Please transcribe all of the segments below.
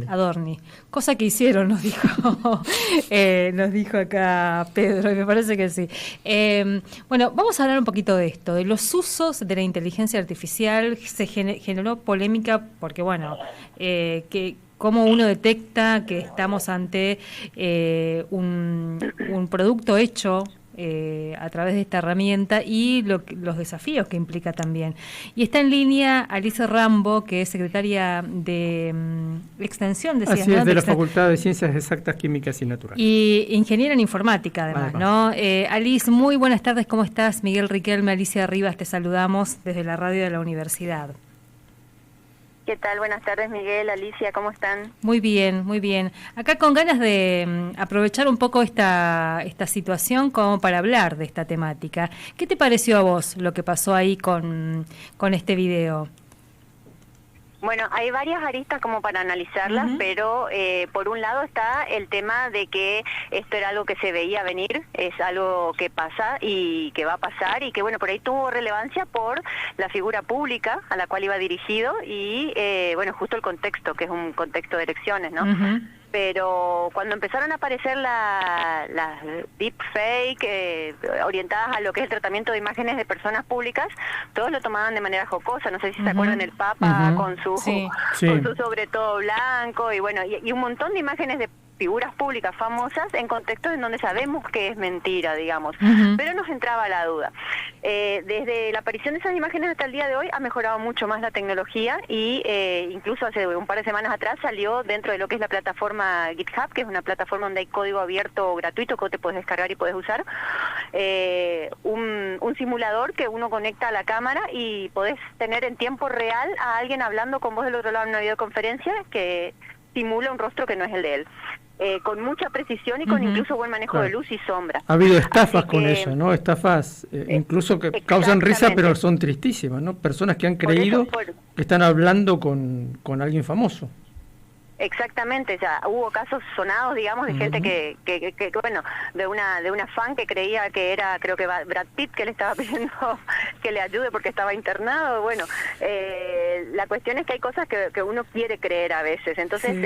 Adorni. Cosa que hicieron, nos dijo acá Pedro, y me parece que sí. Bueno, vamos a hablar un poquito de esto, de los usos de la inteligencia artificial. Se generó polémica porque, bueno, que cómo uno detecta que estamos ante un producto hecho a través de esta herramienta y los desafíos que implica también. Y está en línea Alice Rambo, que es secretaria de Extensión, decías, Así ¿no? es, de la Facultad de Ciencias Exactas, Químicas y Naturales. Y ingeniera en informática, además, ¿no? Alice, muy buenas tardes, ¿cómo estás? Miguel Riquelme, Alicia Rivas, te saludamos desde la radio de la universidad. ¿Qué tal? Buenas tardes, Miguel, Alicia, ¿cómo están? Muy bien, muy bien. Acá con ganas de aprovechar un poco esta situación como para hablar de esta temática. ¿Qué te pareció a vos lo que pasó ahí con este video? Bueno, hay varias aristas como para analizarlas, pero por un lado está el tema de que esto era algo que se veía venir, es algo que pasa y que va a pasar y que, bueno, por ahí tuvo relevancia por la figura pública a la cual iba dirigido y, bueno, justo el contexto, que es un contexto de elecciones, ¿no? Pero cuando empezaron a aparecer las deepfake orientadas a lo que es el tratamiento de imágenes de personas públicas, todos lo tomaban de manera jocosa. No sé si se acuerdan el Papa con su sobre todo blanco y bueno, y un montón de imágenes de figuras públicas famosas en contextos en donde sabemos que es mentira, digamos, pero nos entraba la duda. Desde la aparición de esas imágenes hasta el día de hoy ha mejorado mucho más la tecnología y incluso hace un par de semanas atrás salió dentro de lo que es la plataforma GitHub, que es una plataforma donde hay código abierto gratuito que te puedes descargar y puedes usar, un simulador que uno conecta a la cámara y podés tener en tiempo real a alguien hablando con vos del otro lado en una videoconferencia que simula un rostro que no es el de él. Con mucha precisión y con incluso buen manejo de luz y sombra. Ha habido estafas con eso, ¿no? Estafas incluso que causan risa, pero son tristísimas, ¿no? Personas que han creído que están hablando con alguien famoso. Exactamente, ya hubo casos sonados, digamos, de gente que bueno, de una fan que creía que era, creo que Brad Pitt, que le estaba pidiendo que le ayude porque estaba internado. Bueno, la cuestión es que hay cosas que uno quiere creer a veces, entonces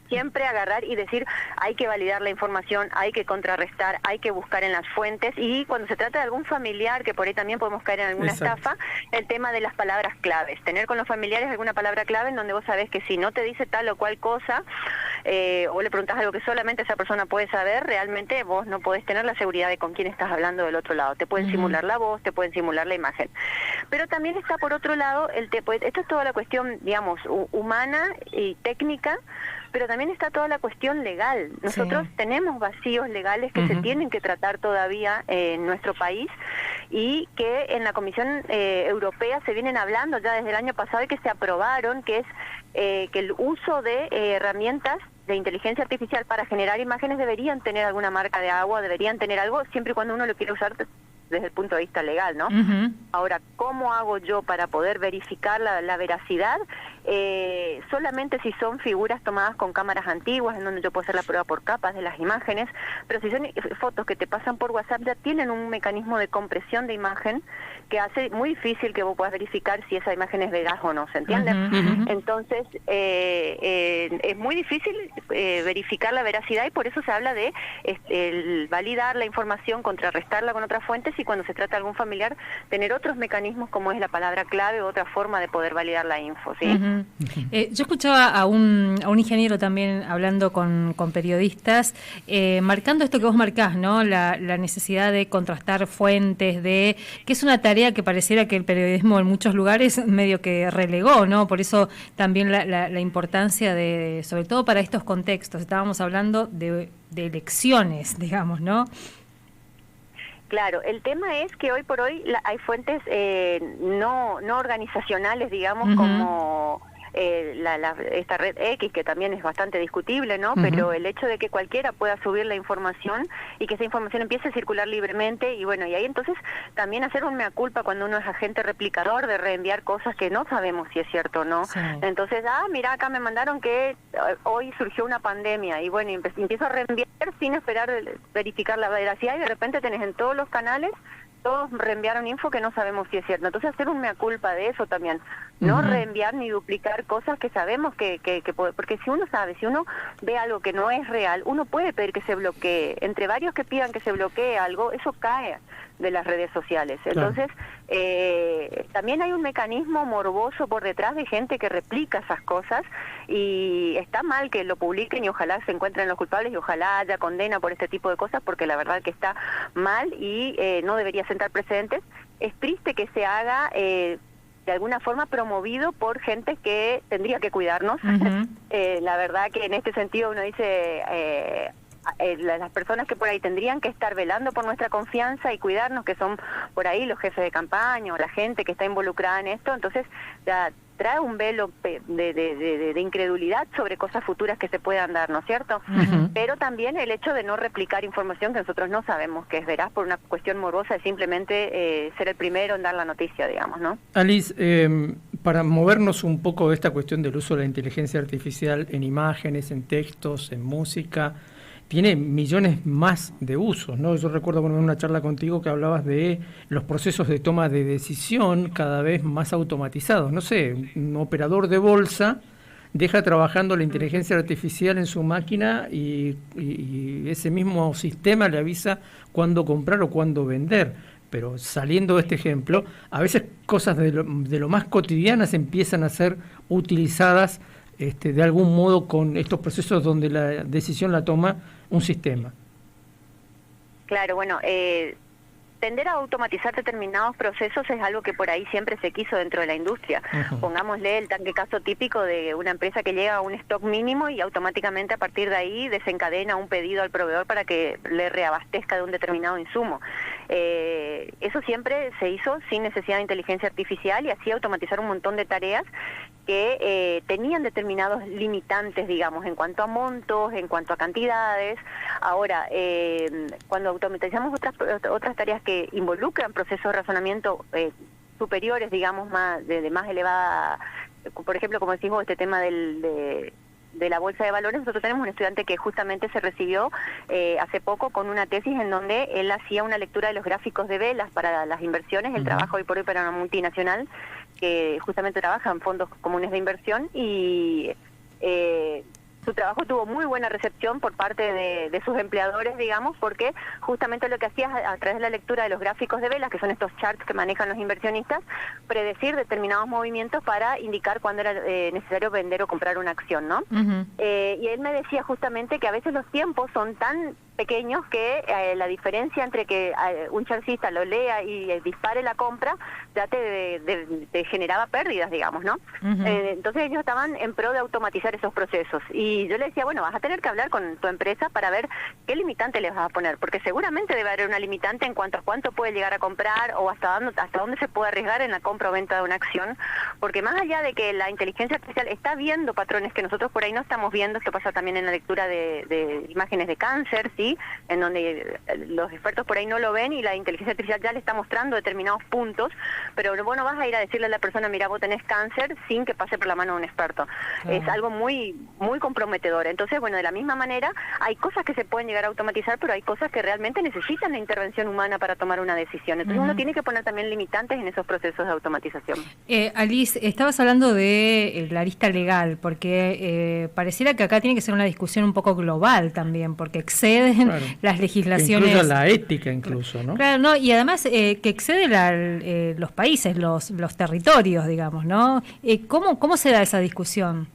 siempre agarrar y decir, hay que validar la información, hay que contrarrestar, hay que buscar en las fuentes, y cuando se trata de algún familiar, que por ahí también podemos caer en alguna estafa, el tema de las palabras claves, tener con los familiares alguna palabra clave en donde vos sabés que si no te dice tal o cual cosa, o le preguntás algo que solamente esa persona puede saber, realmente vos no podés tener la seguridad de con quién estás hablando del otro lado. Te pueden simular la voz, te pueden simular la imagen. Pero también está por otro lado, esto es toda la cuestión, digamos, humana y técnica, pero también está toda la cuestión legal. Nosotros tenemos vacíos legales que se tienen que tratar todavía en nuestro país y que en la Comisión Europea se vienen hablando ya desde el año pasado y que se aprobaron, que es que el uso de herramientas de inteligencia artificial para generar imágenes deberían tener alguna marca de agua, deberían tener algo, siempre y cuando uno lo quiera usar desde el punto de vista legal, ¿no? Ahora, ¿cómo hago yo para poder verificar la veracidad? Solamente si son figuras tomadas con cámaras antiguas, en donde yo puedo hacer la prueba por capas de las imágenes, pero si son fotos que te pasan por WhatsApp, ya tienen un mecanismo de compresión de imagen que hace muy difícil que vos puedas verificar si esa imagen es veraz o no, ¿se entiende? Entonces, es muy difícil verificar la veracidad y por eso se habla de el validar la información, contrarrestarla con otras fuentes y cuando se trata de algún familiar, tener otros mecanismos como es la palabra clave o otra forma de poder validar la info, ¿sí? Yo escuchaba a un ingeniero también hablando con periodistas, marcando esto que vos marcás, ¿no? La necesidad de contrastar fuentes, que es una tarea que pareciera que el periodismo en muchos lugares medio que relegó, ¿no? Por eso también la importancia de, sobre todo para estos contextos, estábamos hablando de elecciones, digamos, ¿no? Claro, el tema es que hoy por hoy hay fuentes no organizacionales, digamos, como esta red X, que también es bastante discutible, ¿no? Pero el hecho de que cualquiera pueda subir la información y que esa información empiece a circular libremente, y bueno, y ahí entonces también hacer un mea culpa cuando uno es agente replicador de reenviar cosas que no sabemos si es cierto o no. Entonces, mira, acá me mandaron que hoy surgió una pandemia, y bueno, empiezo a reenviar sin esperar verificar la veracidad, y de repente tenés en todos los canales todos reenviaron info que no sabemos si es cierto. Entonces hacer un mea culpa de eso también, no reenviar ni duplicar cosas que sabemos que puede, porque si uno sabe, si uno ve algo que no es real, uno puede pedir que se bloquee. Entre varios que pidan que se bloquee algo, eso cae de las redes sociales. Entonces, también hay un mecanismo morboso por detrás de gente que replica esas cosas, y está mal que lo publiquen y ojalá se encuentren los culpables y ojalá haya condena por este tipo de cosas, porque la verdad que está mal y no debería sentar precedentes. Es triste que se haga de alguna forma promovido por gente que tendría que cuidarnos. La verdad que en este sentido uno dice... las personas que por ahí tendrían que estar velando por nuestra confianza y cuidarnos, que son por ahí los jefes de campaña o la gente que está involucrada en esto, entonces ya trae un velo de incredulidad sobre cosas futuras que se puedan dar, ¿no es cierto? Pero también el hecho de no replicar información que nosotros no sabemos que es veraz por una cuestión morosa, es simplemente ser el primero en dar la noticia, digamos, ¿no? Alice, para movernos un poco de esta cuestión del uso de la inteligencia artificial en imágenes, en textos, en música, tiene millones más de usos, ¿no? Yo recuerdo en una charla contigo que hablabas de los procesos de toma de decisión cada vez más automatizados. No sé, un operador de bolsa deja trabajando la inteligencia artificial en su máquina y ese mismo sistema le avisa cuándo comprar o cuándo vender. Pero saliendo de este ejemplo, a veces cosas de lo más cotidianas empiezan a ser utilizadas de algún modo con estos procesos donde la decisión la toma un sistema. Claro, bueno, tender a automatizar determinados procesos es algo que por ahí siempre se quiso dentro de la industria. Pongámosle el caso típico de una empresa que llega a un stock mínimo y automáticamente a partir de ahí desencadena un pedido al proveedor para que le reabastezca de un determinado insumo. Eso siempre se hizo sin necesidad de inteligencia artificial y así automatizar un montón de tareas que tenían determinados limitantes, digamos, en cuanto a montos, en cuanto a cantidades. Ahora, cuando automatizamos otras tareas que involucran procesos de razonamiento superiores, digamos, de más elevada, por ejemplo, como decimos, este tema de la bolsa de valores, nosotros tenemos un estudiante que justamente se recibió hace poco con una tesis en donde él hacía una lectura de los gráficos de velas para las inversiones. Él trabaja hoy por hoy para una multinacional que justamente trabaja en fondos comunes de inversión y su trabajo tuvo muy buena recepción por parte de sus empleadores, digamos, porque justamente lo que hacía a través de la lectura de los gráficos de velas, que son estos charts que manejan los inversionistas, predecir determinados movimientos para indicar cuándo era necesario vender o comprar una acción, ¿no? Y él me decía justamente que a veces los tiempos son tan pequeños que la diferencia entre que un chartista lo lea y dispare la compra ya te generaba pérdidas, digamos, ¿no? Entonces ellos estaban en pro de automatizar esos procesos y yo le decía, bueno, vas a tener que hablar con tu empresa para ver qué limitante les vas a poner, porque seguramente debe haber una limitante en cuanto a cuánto puede llegar a comprar o hasta dónde se puede arriesgar en la compra o venta de una acción, porque más allá de que la inteligencia artificial está viendo patrones que nosotros por ahí no estamos viendo, esto pasa también en la lectura de imágenes de cáncer, ¿sí? En donde los expertos por ahí no lo ven y la inteligencia artificial ya le está mostrando determinados puntos, pero vos no vas a ir a decirle a la persona, mira, vos tenés cáncer sin que pase por la mano de un experto. Es algo muy muy comprometedor. Entonces, bueno, de la misma manera, hay cosas que se pueden llegar a automatizar, pero hay cosas que realmente necesitan la intervención humana para tomar una decisión. Entonces uno tiene que poner también limitantes en esos procesos de automatización. Alice, estabas hablando de la arista legal, porque pareciera que acá tiene que ser una discusión un poco global también, porque exceden las legislaciones. Que incluya la ética incluso, ¿no? Claro, no, y además que excede los países, los territorios, digamos, ¿no? ¿Cómo se da esa discusión?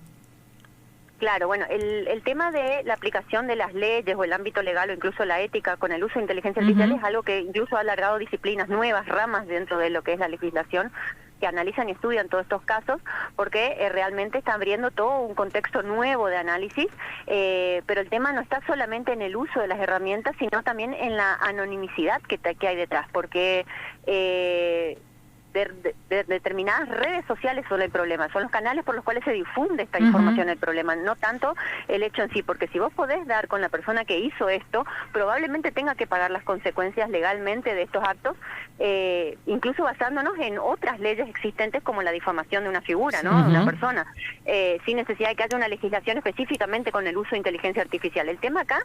Claro, bueno, el tema de la aplicación de las leyes o el ámbito legal o incluso la ética con el uso de inteligencia artificial es algo que incluso ha alargado disciplinas nuevas, ramas dentro de lo que es la legislación, que analizan y estudian todos estos casos, porque realmente está abriendo todo un contexto nuevo de análisis, pero el tema no está solamente en el uso de las herramientas, sino también en la anonimicidad que hay detrás, porque de determinadas redes sociales son el problema, son los canales por los cuales se difunde esta información el problema, no tanto el hecho en sí, porque si vos podés dar con la persona que hizo esto, probablemente tenga que pagar las consecuencias legalmente de estos actos, incluso basándonos en otras leyes existentes como la difamación de una figura, ¿no? De una persona, sin necesidad de que haya una legislación específicamente con el uso de inteligencia artificial. El tema acá,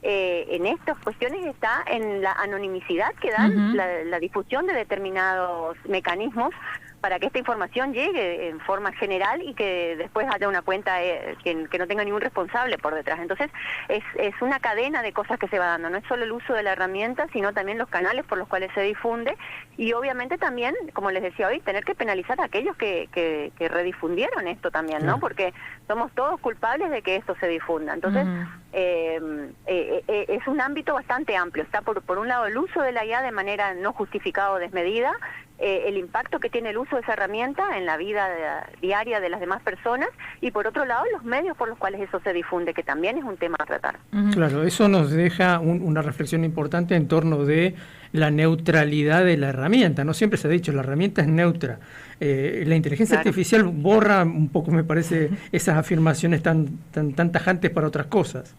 en estas cuestiones, está en la anonimicidad que dan la difusión de determinados mecanismos para que esta información llegue en forma general y que después haya una cuenta que no tenga ningún responsable por detrás. Entonces, es una cadena de cosas que se va dando. No es solo el uso de la herramienta, sino también los canales por los cuales se difunde y obviamente también, como les decía hoy, tener que penalizar a aquellos que redifundieron esto también, ¿no? Porque somos todos culpables de que esto se difunda. Entonces, es un ámbito bastante amplio. Está por un lado el uso de la IA de manera no justificada o desmedida, el impacto que tiene el uso de esa herramienta en la vida diaria de las demás personas y por otro lado los medios por los cuales eso se difunde, que también es un tema a tratar. Claro, eso nos deja una reflexión importante en torno de la neutralidad de la herramienta. No siempre se ha dicho, la herramienta es neutra. La inteligencia artificial borra un poco, me parece, esas afirmaciones tan tajantes para otras cosas.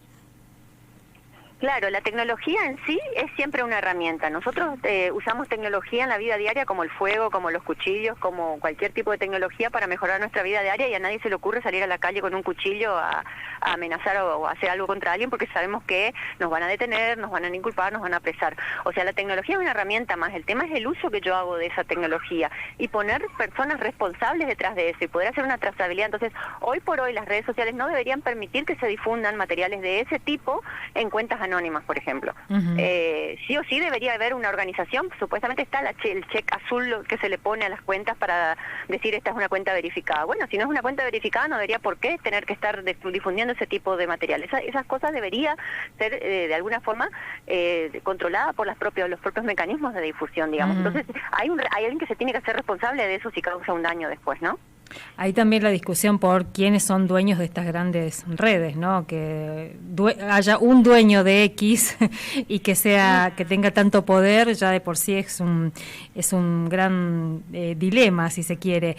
Claro, la tecnología en sí es siempre una herramienta. Nosotros usamos tecnología en la vida diaria como el fuego, como los cuchillos, como cualquier tipo de tecnología para mejorar nuestra vida diaria y a nadie se le ocurre salir a la calle con un cuchillo a amenazar o hacer algo contra alguien porque sabemos que nos van a detener, nos van a inculpar, nos van a apresar. O sea, la tecnología es una herramienta más. El tema es el uso que yo hago de esa tecnología y poner personas responsables detrás de eso y poder hacer una trazabilidad. Entonces, hoy por hoy las redes sociales no deberían permitir que se difundan materiales de ese tipo en cuentas anónimas, por ejemplo. Sí o sí debería haber una organización, supuestamente está el check azul que se le pone a las cuentas para decir esta es una cuenta verificada. Bueno, si no es una cuenta verificada no debería por qué tener que estar difundiendo ese tipo de material. Esas cosas debería ser de alguna forma controlada por los propios mecanismos de difusión, digamos. Entonces hay alguien que se tiene que hacer responsable de eso si causa un daño después, ¿no? Hay también la discusión por quiénes son dueños de estas grandes redes, ¿no? Que haya un dueño de X y que tenga tanto poder, ya de por sí es un gran dilema, si se quiere.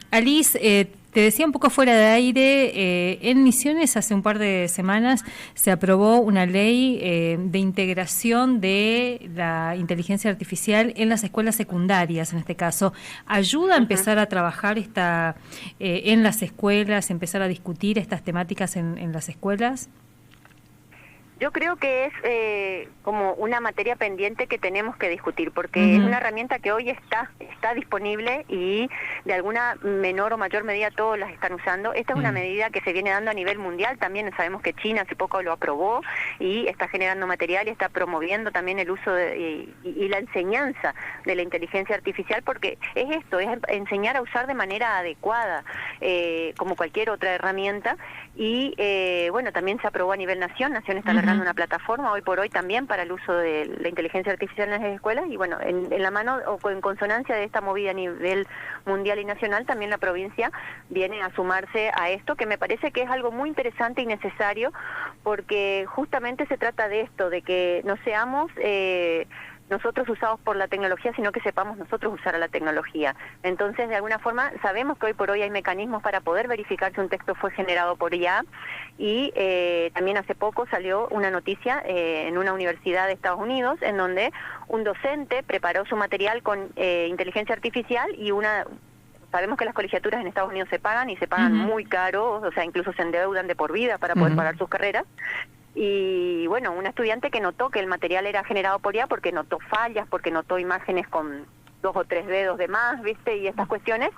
Alice, te decía un poco fuera de aire, en Misiones hace un par de semanas se aprobó una ley de integración de la inteligencia artificial en las escuelas secundarias, en este caso. ¿Ayuda a empezar a trabajar en las escuelas, empezar a discutir estas temáticas en las escuelas? Yo creo que es como una materia pendiente que tenemos que discutir, porque es una herramienta que hoy está disponible y de alguna menor o mayor medida todos las están usando. Esta es una medida que se viene dando a nivel mundial, también sabemos que China hace poco lo aprobó y está generando material y está promoviendo también el uso y la enseñanza de la inteligencia artificial, porque es enseñar a usar de manera adecuada, como cualquier otra herramienta. Y bueno, también se aprobó a nivel nación está alargando una plataforma hoy por hoy también para el uso de la inteligencia artificial en las escuelas y bueno, en la mano o en consonancia de esta movida a nivel mundial y nacional, también la provincia viene a sumarse a esto, que me parece que es algo muy interesante y necesario, porque justamente se trata de esto, de que no seamos nosotros usados por la tecnología, sino que sepamos nosotros usar a la tecnología. Entonces, de alguna forma, sabemos que hoy por hoy hay mecanismos para poder verificar si un texto fue generado por IA y también hace poco salió una noticia en una universidad de Estados Unidos en donde un docente preparó su material con inteligencia artificial y sabemos que las colegiaturas en Estados Unidos se pagan y se pagan muy caro, o sea, incluso se endeudan de por vida para poder pagar sus carreras. Y bueno, una estudiante que notó que el material era generado por IA porque notó fallas, porque notó imágenes con 2 o 3 dedos de más, ¿viste? Y estas cuestiones,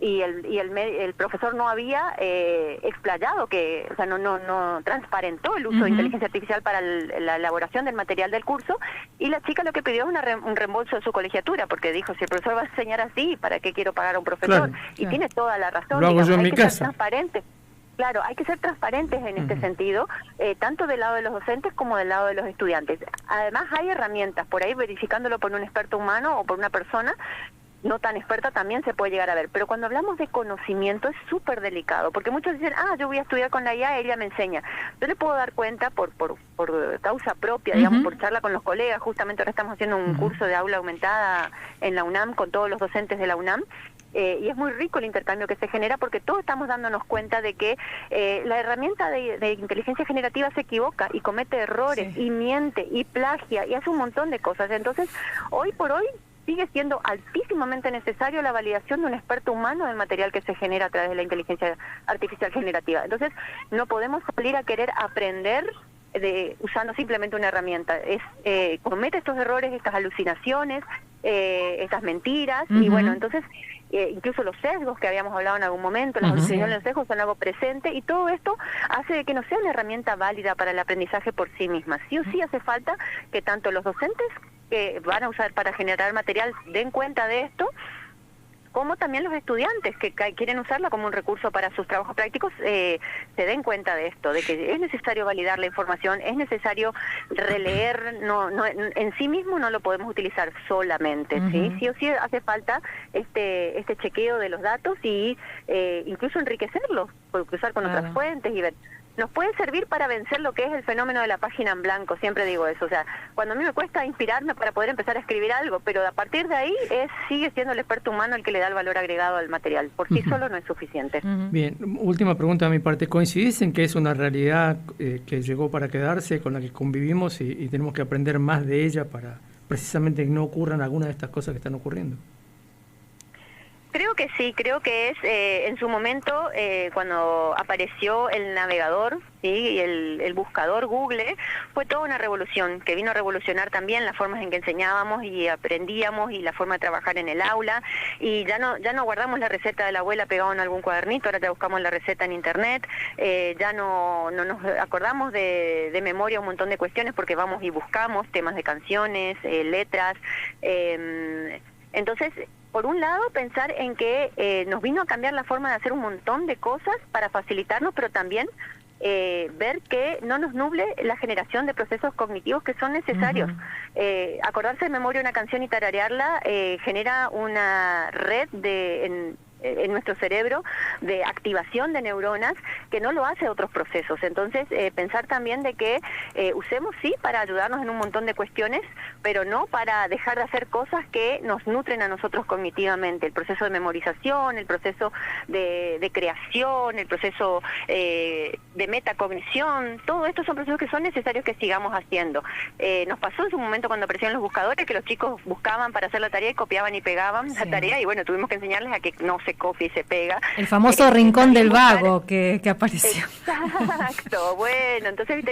y el profesor no había explayado o sea, no transparentó el uso de inteligencia artificial para la elaboración del material del curso, y la chica lo que pidió es un reembolso de su colegiatura, porque dijo, si el profesor va a enseñar así, ¿para qué quiero pagar a un profesor? Y tiene toda la razón, lo hago yo en mi casa. Ser transparente. Claro, hay que ser transparentes en este sentido, tanto del lado de los docentes como del lado de los estudiantes. Además, hay herramientas, por ahí verificándolo por un experto humano o por una persona, no tan experta también se puede llegar a ver. Pero cuando hablamos de conocimiento es súper delicado, porque muchos dicen, yo voy a estudiar con la IA, ella me enseña. Yo le puedo dar cuenta por causa propia, digamos, por charla con los colegas. Justamente ahora estamos haciendo un curso de aula aumentada en la UNAM con todos los docentes de la UNAM. Y es muy rico el intercambio que se genera porque todos estamos dándonos cuenta de que la herramienta de inteligencia generativa se equivoca y comete errores y miente y plagia y hace un montón de cosas. Entonces, hoy por hoy sigue siendo altísimamente necesario la validación de un experto humano del material que se genera a través de la inteligencia artificial generativa. Entonces, no podemos salir a querer aprender usando simplemente una herramienta. Comete estos errores, estas alucinaciones, estas mentiras, y bueno, entonces incluso los sesgos que habíamos hablado en algún momento, las alucinaciones de los sesgos son algo presente, y todo esto hace de que no sea una herramienta válida para el aprendizaje por sí misma. Sí o sí hace falta que tanto los docentes que van a usar para generar material den cuenta de esto, como también los estudiantes que quieren usarla como un recurso para sus trabajos prácticos se den cuenta de esto, de que es necesario validar la información, es necesario releer, no en sí mismo no lo podemos utilizar solamente, sí o sí hace falta este chequeo de los datos y incluso enriquecerlos, cruzar con otras fuentes y ver. Nos puede servir para vencer lo que es el fenómeno de la página en blanco, siempre digo eso, o sea, cuando a mí me cuesta inspirarme para poder empezar a escribir algo, pero a partir de ahí sigue siendo el experto humano el que le da el valor agregado al material, por sí solo no es suficiente. Bien, última pregunta de mi parte, ¿coincidís en que es una realidad que llegó para quedarse, con la que convivimos y tenemos que aprender más de ella para precisamente que no ocurran algunas de estas cosas que están ocurriendo? Creo que sí, creo que es en su momento cuando apareció el navegador, ¿sí? Y el buscador Google, fue toda una revolución que vino a revolucionar también las formas en que enseñábamos y aprendíamos y la forma de trabajar en el aula, y ya no guardamos la receta de la abuela pegada en algún cuadernito, ahora ya buscamos la receta en internet, ya no nos acordamos de memoria un montón de cuestiones porque vamos y buscamos temas de canciones, letras, entonces por un lado, pensar en que nos vino a cambiar la forma de hacer un montón de cosas para facilitarnos, pero también ver que no nos nuble la generación de procesos cognitivos que son necesarios. Acordarse de memoria una canción y tararearla genera una red en nuestro cerebro de activación de neuronas que no lo hace otros procesos. Entonces, pensar también de que usemos sí para ayudarnos en un montón de cuestiones, pero no para dejar de hacer cosas que nos nutren a nosotros cognitivamente. El proceso de memorización, el proceso de creación, el proceso de metacognición, todo esto son procesos que son necesarios que sigamos haciendo. Nos pasó en su momento cuando aparecieron los buscadores que los chicos buscaban para hacer la tarea y copiaban y pegaban la tarea, y bueno, tuvimos que enseñarles a que no se copia y se pega. El famoso rincón del vago que apareció. Exacto, bueno, entonces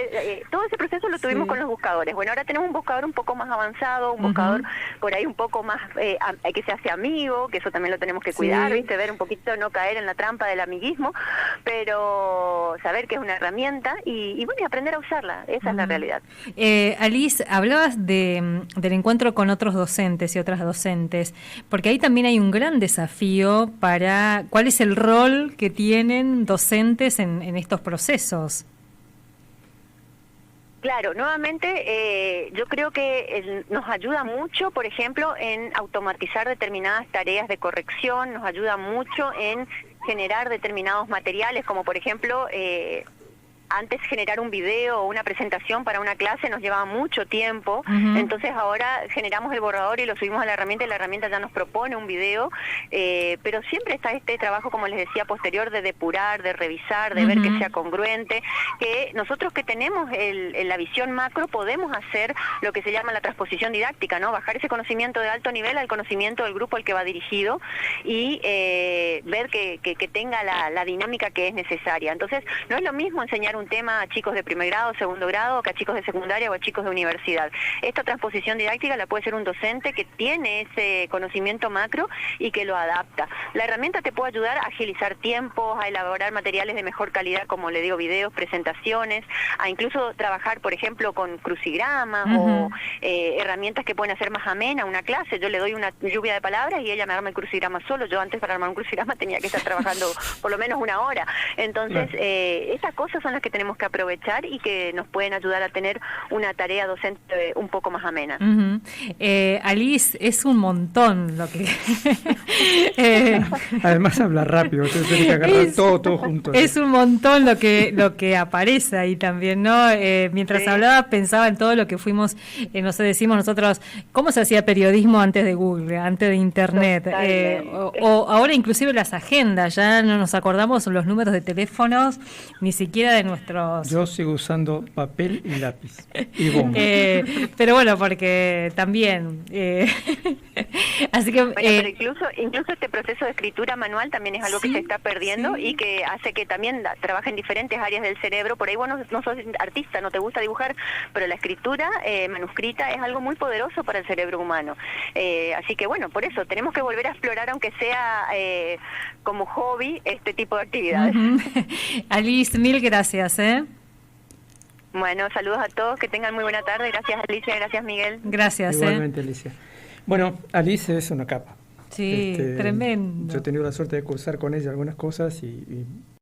todo ese proceso lo tuvimos con los buscadores. Bueno, ahora tenemos un buscador un poco más avanzado, un buscador por ahí un poco más que se hace amigo, que eso también lo tenemos que cuidar, ¿viste? Ver un poquito, no caer en la trampa del amiguismo, pero saber que es una herramienta y bueno, y aprender a usarla, esa es la realidad. Alice, hablabas del encuentro con otros docentes y otras docentes, porque ahí también hay un gran desafío para cuál es el rol que tienen docentes en estos procesos. Claro, nuevamente yo creo que nos ayuda mucho, por ejemplo, en automatizar determinadas tareas de corrección, nos ayuda mucho en generar determinados materiales, como por ejemplo antes generar un video o una presentación para una clase nos llevaba mucho tiempo, entonces ahora generamos el borrador y lo subimos a la herramienta y la herramienta ya nos propone un video, pero siempre está este trabajo, como les decía, posterior de depurar, de revisar, de ver que sea congruente, que nosotros que tenemos la visión macro podemos hacer lo que se llama la transposición didáctica, ¿no? Bajar ese conocimiento de alto nivel al conocimiento del grupo al que va dirigido y ver que tenga la dinámica que es necesaria. Entonces, no es lo mismo enseñar un tema a chicos de primer grado, segundo grado, que a chicos de secundaria o a chicos de universidad. Esta transposición didáctica la puede hacer un docente que tiene ese conocimiento macro y que lo adapta. La herramienta te puede ayudar a agilizar tiempos, a elaborar materiales de mejor calidad, como le digo, videos, presentaciones, a incluso trabajar, por ejemplo, con crucigramas o herramientas que pueden hacer más amena una clase. Yo le doy una lluvia de palabras y ella me arma el crucigrama solo. Yo antes para armar un crucigrama tenía que estar trabajando por lo menos una hora. Entonces, estas cosas son las que tenemos que aprovechar y que nos pueden ayudar a tener una tarea docente un poco más amena. Alice, es un montón lo que... Además habla rápido, entonces tiene que agarrar todo junto. Es un montón lo que aparece ahí también, ¿no? Mientras hablaba pensaba en todo lo que fuimos, no sé, decimos nosotros, ¿cómo se hacía periodismo antes de Google, antes de Internet? O ahora inclusive las agendas, ya no nos acordamos los números de teléfonos, ni siquiera de nuestros... Yo sigo usando papel y lápiz y bomba. Pero bueno, porque también... así que... Bueno, pero incluso este proceso de escritura manual también es algo que se está perdiendo y que hace que también trabaje en diferentes áreas del cerebro. Por ahí vos no sos artista, no te gusta dibujar, pero la escritura manuscrita es algo muy poderoso para el cerebro humano. Así que bueno, por eso tenemos que volver a explorar, aunque sea como hobby, este tipo de actividades. Alice, mil gracias. Bueno, saludos a todos, que tengan muy buena tarde. Gracias Alicia, gracias Miguel. Gracias. Igualmente Alicia. Bueno, Alice es una capa. Sí, tremendo. Yo he tenido la suerte de cursar con ella algunas cosas y